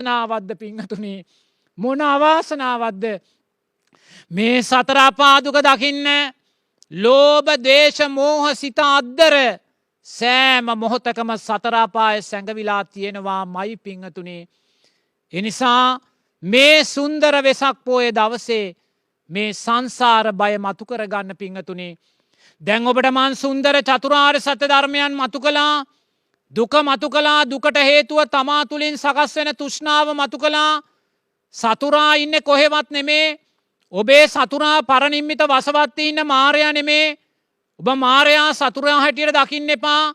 අවාසනාවක්ද පිංහතුනි මොන අවාසනාවක්ද මේ සතර අපාදුක දකින්න ලෝභ ද්වේෂ මෝහ සිත අද්දර සෑම මොහොතකම සතර අපායේ සැඟවිලා තියෙනවා මයි පිංහතුනි එනිසා මේ සුන්දර වෙසක් පෝය දවසේ මේ සංසාර බය මතු කරගන්න පිංහතුනි දැන් ඔබට මන් සුන්දර චතුරාර්ය සත්‍ය ධර්මයන් මතු කළා දුක මතු කළා දුකට හේතුව තමා තුළින් සකස් වෙන තෘෂ්ණාව මතු කළා සතුරා ඉන්නේ කොහෙවත් නෙමේ ඔබේ සතුරා පරනිම්මිත වසවත්තේ ඉන්න මාරයා නෙමේ ඔබ මාරයා සතුරා හැටියට දකින්න එපා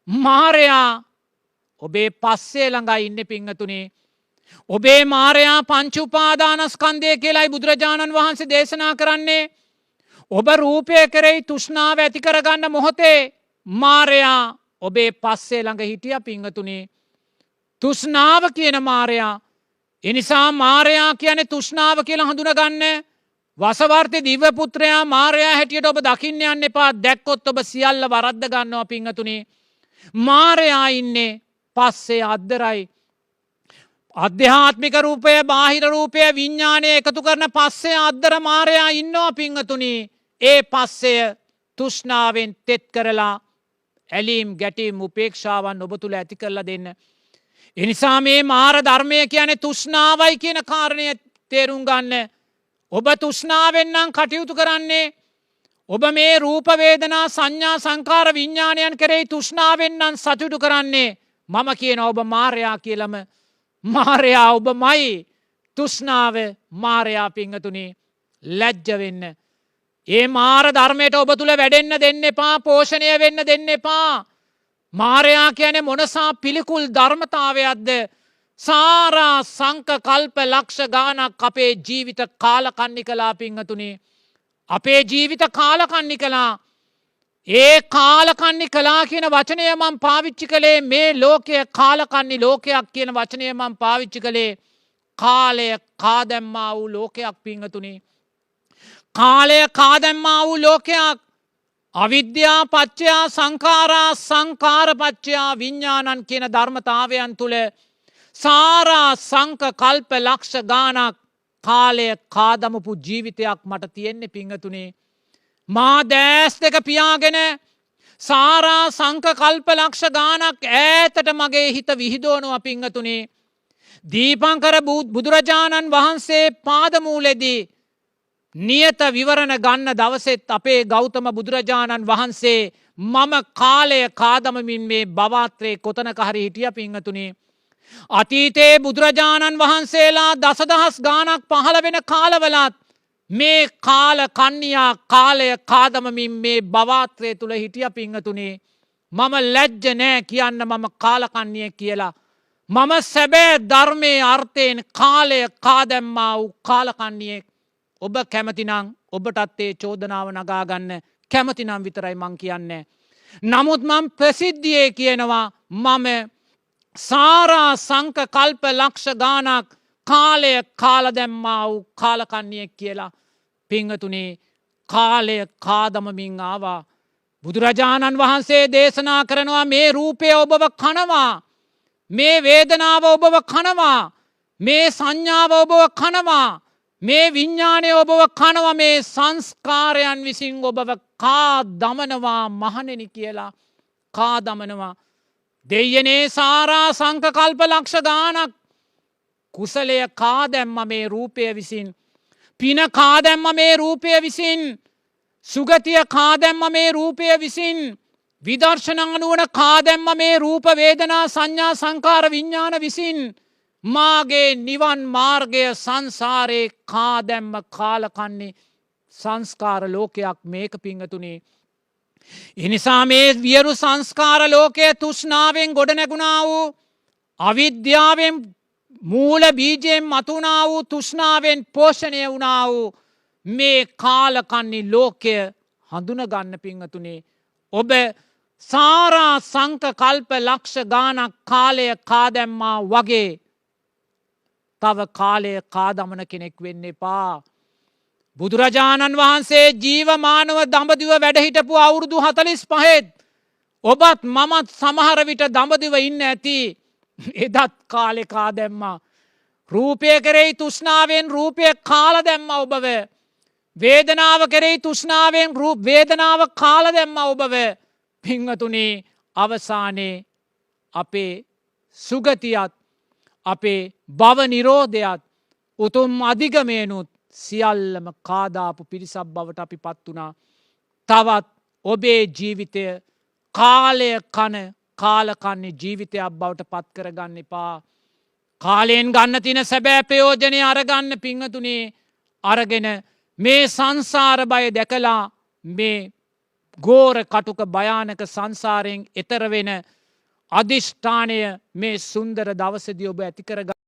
මාරයා ඔබේ පස්සේ ළඟයි ඉන්නේ පිංහතුනි ඔබේ මාරයා පංච උපාදානස්කන්ධය කියලායි බුදුරජාණන් වහන්සේ දේශනා කරන්නේ ඔබ රූපය කෙරෙහි තෘෂ්ණාව ඇති කරගන්න මොහොතේ මාරයා ඔබේ පස්සේ ළඟ හිටිය පිංහතුනි තෘෂ්ණාව කියන මාරයා එනිසා මාරයා කියන්නේ තෘෂ්ණාව කියලා හඳුනගන්න වසවර්ති දිව්‍ය පුත්‍රයා මාරයා හැටියට ඔබ දකින්න යන්න එපා දැක්කොත් ඔබ සියල්ල වරද්ද ගන්නවා පිංහතුනි මාරයා ඉන්නේ පස්සේ අද්දරයි අධ්‍යාත්මික රූපය බාහිර රූපය විඤ්ඤාණය එකතු කරන පස්සේ අද්දර මාරයා ඉන්නවා පිංහතුනි ඒ පස්සය තෘෂ්ණාවෙන් තෙත් කරලා ඇලීම් ගැටීම් උපේක්ෂාවන් ඔබ තුළ ඇති කරලා දෙන්න එනිසා මේ මාර ධර්මය කියන්නේ තෘෂ්ණාවයි කියන කාරණය තේරුම් ගන්න ඔබ තෘෂ්ණාවෙන් නම් කටයුතු කරන්නේ ඔබ මේ රූප වේදනා සංඥා සංකාර විඤ්ඤාණයන් කෙරෙහි තෘෂ්ණාවෙන් නම් සතුටු කරන්නේ මම කියන ඔබ මාරයා කියලාම මාරයා ඔබමයි තෘෂ්ණාව මාරයා පිංහතුනි ලැජ්ජ වෙන්න ඒ මාර ධර්මයට ඔබ තුළ වැඩෙන්න දෙන්න එපා පෝෂණය වෙන්න දෙන්න එපා මාරයා කියන්නේ මොනසා පිළිකුල් ධර්මතාවයක්ද සාරා සංක කල්ප ලක්ෂ ගානක් අපේ ජීවිත කාලකන්නි කලා පිංහතුනි අපේ ජීවිත කාලකන්නි කලා ඒ කාලකන්නි කලා කියන වචනය මම පාවිච්චි කළේ මේ ලෝකය කාලකන්නි ලෝකයක් කියන වචනය මම පාවිච්චි කළේ කාලය කාදැම්මා වූ ලෝකයක් පිංහතුනි කාලය කාදැම්මා වූ ලෝකයක් අවිද්‍යා පච්චයා සංඛාරා සංඛාර පච්චයා විඤ්ඤාණං කියන ධර්මතාවයන් තුල සාරා සංක කල්ප ලක්ෂ ගානක් කාලය කාදමපු ජීවිතයක් මට තියෙන්නේ පිංහතුනේ මා දැස් දෙක පියාගෙන සාරා සංක කල්ප ලක්ෂ ගානක් ඈතට මගේ හිත විහිදෝනවා පිංහතුනේ දීපංකර බුදුරජාණන් වහන්සේ පාදමූලෙදී නියත විවරණ ගන්න දවසෙත් අපේ ගෞතම බුදුරජාණන් වහන්සේ මම කාලය කාදමමින් මේ බවාත්‍රයේ කොතනක හරි හිටිය පිංහතුනේ අතීතයේ බුදුරජාණන් වහන්සේලා දසදහස් ගානක් පහළ වෙන කාලවලත් මේ කාල කන්නියා කාලය කාදමමින් මේ බවාත්‍රය තුළ හිටිය පිංහතුනේ මම ලැජ්ජ නෑ කියන්න මම කාලකන්නිය කියලා මම සැබෑ ධර්මයේ අර්ථයෙන් කාලය කාදැම්මා වූ කාලකන්නියෙක් ඔබ කැමතිනම් ඔබටත් ඒ චෝදනාව නගාගන්න කැමතිනම් විතරයි මං කියන්නේ නමුත් මම ප්‍රසිද්ධියේ කියනවා මම සාරා සංක කල්ප ලක්ෂ ගානක් කාලය කාල දැම්මා වූ කාලකන්නියෙක් කියලා පිංහතුනේ කාලය කාදමමින් ආවා බුදුරජාණන් වහන්සේ දේශනා කරනවා මේ රූපය ඔබව කනවා මේ වේදනාව ඔබව කනවා මේ සංඥාව ඔබව කනවා මේ විඤ්ඤාණය ඔබව කනවා මේ සංස්කාරයන් විසින් ඔබව කා දමනවා මහණෙනි කියලා කා දමනවා දෙයනේ සාරා සංක කල්ප ලක්ෂ ගානක් කුසලය කා දැම්ම මේ රූපය විසින් පින කා දැම්ම මේ රූපය විසින් සුගතිය කා දැම්ම මේ රූපය විසින් විදර්ශනා නුවණ කා දැම්ම මේ රූප වේදනා සංඥා සංකාර විඤ්ඤාණ විසින් මාගේ නිවන් මාර්ගය සංසාරේ කා දැම්ම කාලකන්නේ සංස්කාර ලෝකයක් මේක පිංහතුනේ එනිසා මේ වියරු සංස්කාර ලෝකයේ තෘෂ්ණාවෙන් ගොඩ නැගුණා වූ අවිද්‍යාවෙන් මූල බීජයෙන් මතුණා වූ තෘෂ්ණාවෙන් පෝෂණය වුණා වූ මේ කාලකන්නි ලෝකය හඳුනගන්න පිංහතුනේ ඔබ සාරා සංක කල්ප ලක්ෂ ගානක් කාලය කාදැම්මා වගේ තව කාලය කාදමන කෙනෙක් වෙන්න එපා බුදුරජාණන් වහන්සේ ජීවමානව දඹදිව වැඩහිටපු අවුරුදු 45ත් ඔබත් මමත් සමහර විට දඹදිව ඉන්න ඇති එදත් කාලේ කා දැම්මා රූපය කෙරෙහි තුෂ්ණාවෙන් රූපය කාල දැම්ම ඔබව. වේදනාව කෙරෙහි තුෂ්ණාවෙන් වේදනාව කාල දැම්ම ඔබව. පිංහතුනේ අවසානයේ අපේ සුගතියත් අපේ භව නිරෝධයත් උතුම් අධිගමයනුත් සියල්ලම කාදාපු පිරිසක් බවට අපි පත් වුණා. තවත් ඔබේ ජීවිතය කාලය කන කාලකන්නේ ජීවිතයක් බවට පත් කරගන්න එපා. කාලයෙන් ගන්න තින සැබෑ ප්‍රයෝජනය අරගන්න පිංහතුනේ අරගෙන මේ සංසාර බය දැකලා මේ ගෝර කටුක භයානක සංසාරයෙන් එතර වෙන අධිෂ්ඨානය මේ සුන්දර දවසදී ඔබ ඇතිකරගන්න.